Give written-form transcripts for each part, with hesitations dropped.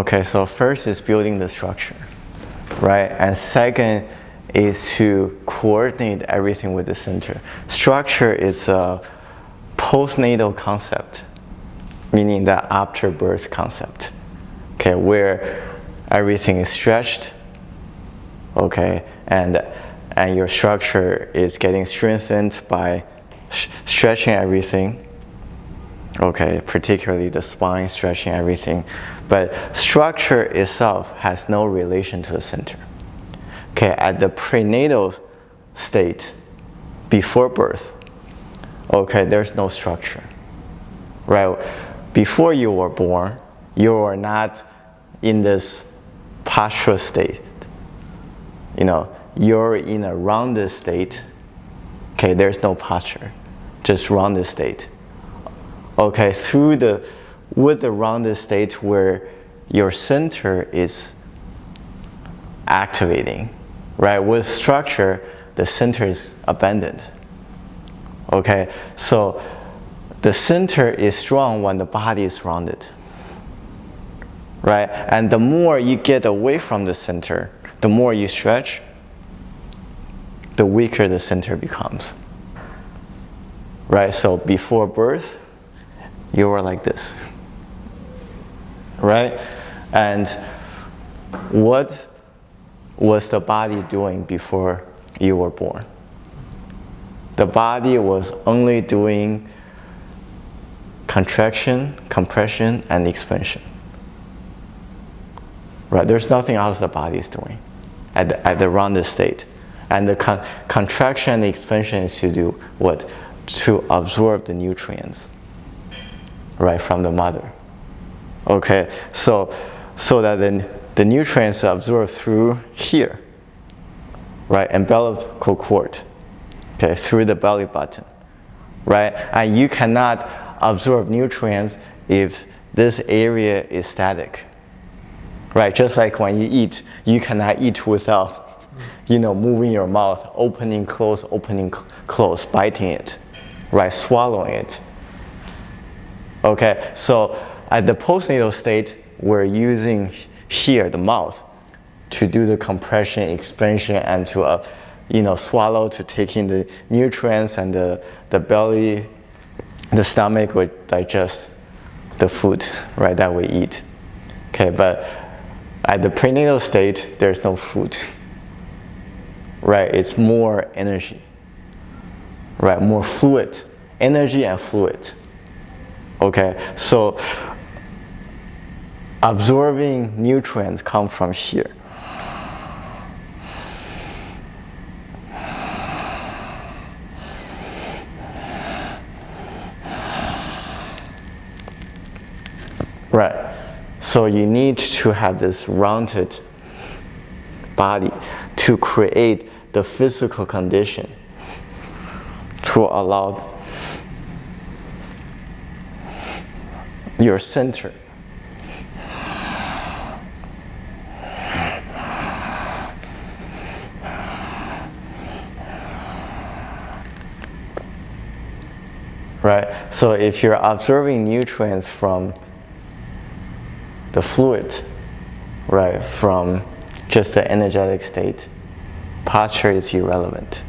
Okay, so first is building the structure, right? And second is to coordinate everything with the center. Structure is a postnatal concept, meaning that after birth concept, okay, where everything is stretched, okay, and your structure is getting strengthened by stretching everything, okay, particularly the spine, stretching everything. But structure itself has no relation to the center. Okay, at the prenatal state, before birth, okay, there's no structure, right? Before you were born, you were not in this postural state. You know, you're in a rounded state. Okay, there's no posture, just rounded state. Okay, with the rounded state where your center is activating, right? With structure, the center is abandoned. Okay, so the center is strong when the body is rounded, right? And the more you get away from the center, the more you stretch, the weaker the center becomes, right? So before birth, you were like this, right? And what was the body doing before you were born? The body was only doing contraction, compression, and expansion, right? There's nothing else the body is doing at the rounded state. And the contraction and expansion is to do what? To absorb the nutrients, right, from the mother. Okay, so that the nutrients are absorbed through here, right, umbilical cord, okay, through the belly button, right? And you cannot absorb nutrients if this area is static, right? Just like when you eat, you cannot eat without, moving your mouth, opening, close, biting it, right, swallowing it. Okay, so at the postnatal state, we're using here, the mouth, to do the compression, expansion, and to, swallow, to take in the nutrients, and the belly, the stomach would digest the food, right, that we eat. Okay, but at the prenatal state, there's no food, right? It's more energy, right? More fluid, energy and fluid. Okay, so absorbing nutrients come from here. Right, so you need to have this rounded body to create the physical condition to allow your center right? So if you're absorbing nutrients from the fluid, right, from just the energetic state, posture is irrelevant.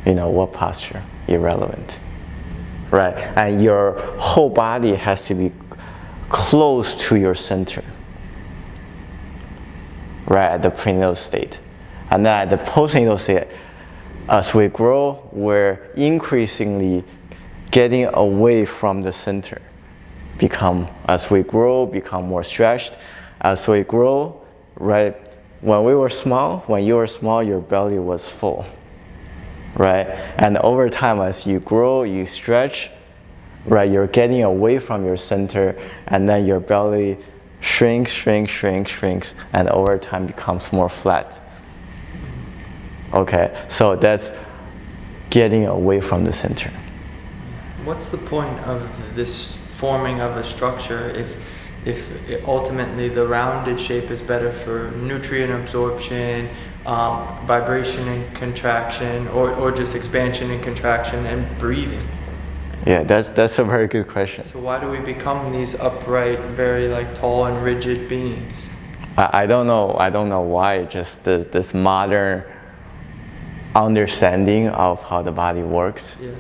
What posture? Irrelevant, right? And your whole body has to be close to your center, right, at the prenatal state. And then at the postnatal state, as we grow, we're increasingly getting away from the center. As we grow, become more stretched. As we grow, right, when you were small, your belly was full, right? And over time, as you grow, you stretch, right, you're getting away from your center, and then your belly shrinks, and over time becomes more flat. Okay, so that's getting away from the center. What's the point of this forming of a structure if ultimately the rounded shape is better for nutrient absorption, vibration and contraction, or just expansion and contraction and breathing? Yeah, that's a very good question. So why do we become these upright, very like tall and rigid beings? I don't know. I don't know why. Just this modern understanding of how the body works. Yeah.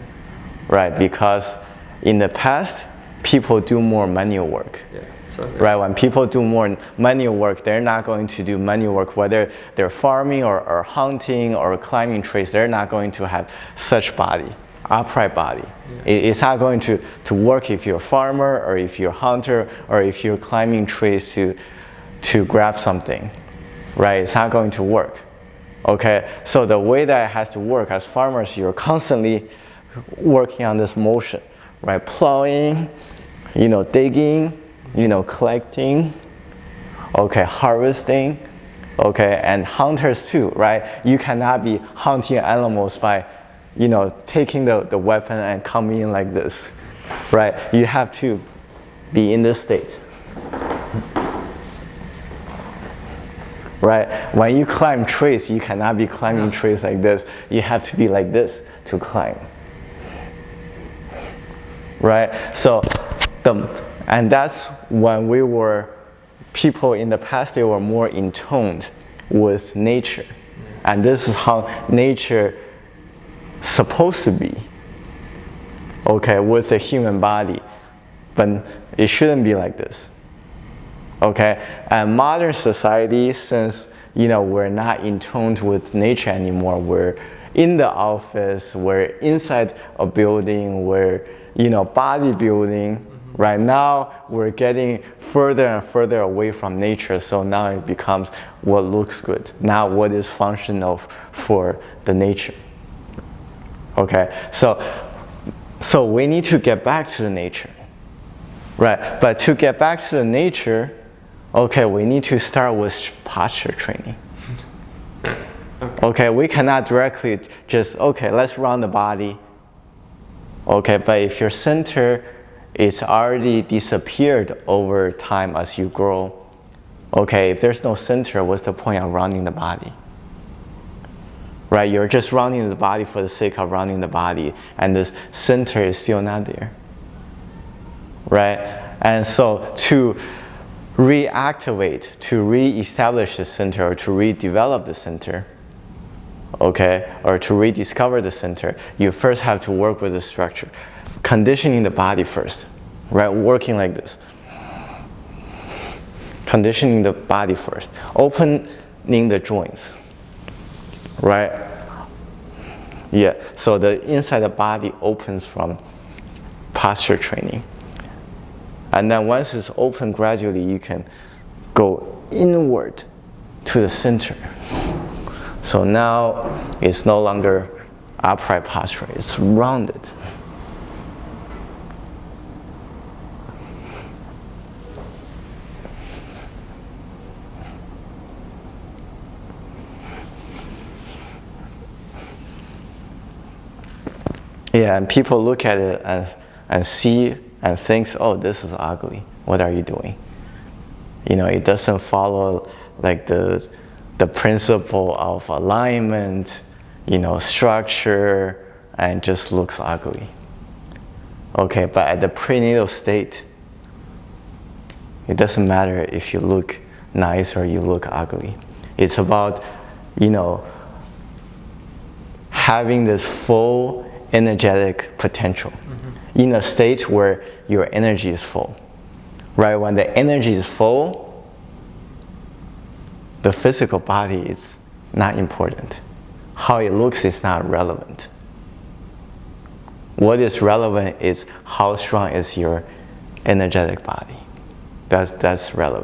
Right, because in the past, people do more manual work. Yeah. So Right, when people do more manual work, they're not going to do manual work, whether they're farming or hunting or climbing trees, they're not going to have such body, upright body. Yeah. It's not going to work if you're a farmer or if you're a hunter or if you're climbing trees to grab something, right? It's not going to work, okay? So the way that it has to work, as farmers, you're constantly working on this motion, right? Plowing, digging, collecting, okay, harvesting, okay, and hunters too, right? You cannot be hunting animals by, taking the weapon and coming in like this, right? You have to be in this state. Right? When you climb trees, you cannot be climbing trees like this. You have to be like this to climb. Right? So, and that's when people in the past, they were more in tune with nature. And this is how nature supposed to be, okay, with the human body. But it shouldn't be like this. Okay, and modern society, since we're not in tune with nature anymore, we're in the office, we're inside a building, we're bodybuilding. Right now, we're getting further and further away from nature. So now it becomes what looks good, not what is functional for the nature. Okay, so we need to get back to the nature, right? But to get back to the nature, okay, we need to start with posture training. Okay, we cannot directly just, okay, let's run the body. Okay, but if your center is already disappeared over time as you grow, okay, if there's no center, what's the point of running the body? Right, you're just running the body for the sake of running the body, and this center is still not there. Right, and so to reactivate, to re-establish the center, or to redevelop the center, okay, or to rediscover the center, you first have to work with the structure. Conditioning the body first, right? Working like this. Conditioning the body first. Opening the joints, right? Yeah, so the inside the body opens from posture training. And then once it's open, gradually you can go inward to the center. So now it's no longer upright posture, it's rounded. Yeah, and people look at it and see and thinks, oh, this is ugly. What are you doing? It doesn't follow like the principle of alignment, structure, and just looks ugly. Okay, but at the prenatal state, it doesn't matter if you look nice or you look ugly. It's about, having this full energetic potential in a state where your energy is full. Right? When the energy is full, the physical body is not important. How it looks is not relevant. What is relevant is how strong is your energetic body. That's relevant.